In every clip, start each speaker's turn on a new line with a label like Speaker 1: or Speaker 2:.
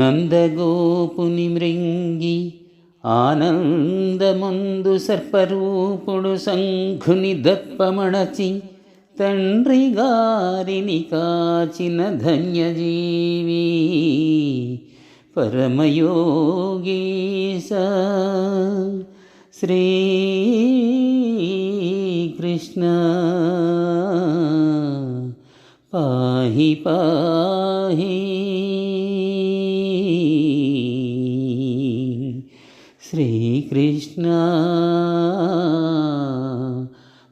Speaker 1: నందగోపుని మృంగి ఆనందముందు సర్పరూపుడు శంఖుని దర్పమణచి తండ్రి గారిని కాచిన ధన్యజీవి పరమయోగీశ శ్రీకృష్ణ పాహి పాహి శ్రీకృష్ణ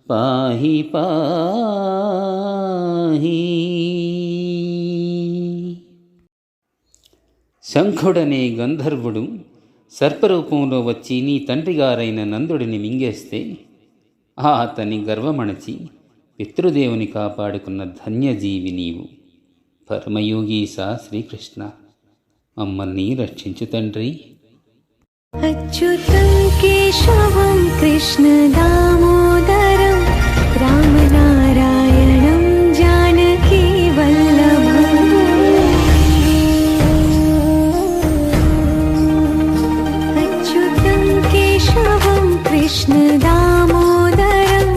Speaker 1: పాహి పాహి. శంఖుడనే గంధర్వుడు సర్పరూపంలో వచ్చి నీ తండ్రిగారైన నందుడిని మింగేస్తే అతని గర్వమణచి పితృదేవుని కాపాడుకున్న ధన్యజీవి నీవు. పరమయోగీశ శ్రీకృష్ణ మమ్మల్ని రక్షించు తండ్రి.
Speaker 2: అచ్యుతం కేశవం కృష్ణ దామోదరం రామనారాయణం జానకీ వల్లభం. అచ్యుతం కేశవం కృష్ణ దామోదరం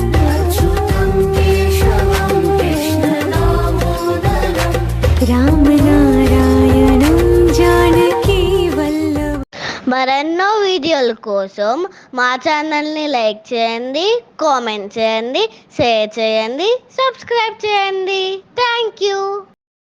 Speaker 2: రామనారాయణం జానకీ వల్లభం.
Speaker 3: మరెన్నో వీడియోల కోసం మా ఛానల్ని లైక్ చేయండి, కామెంట్ చేయండి, షేర్ చేయండి, సబ్స్క్రైబ్ చేయండి. Thank you.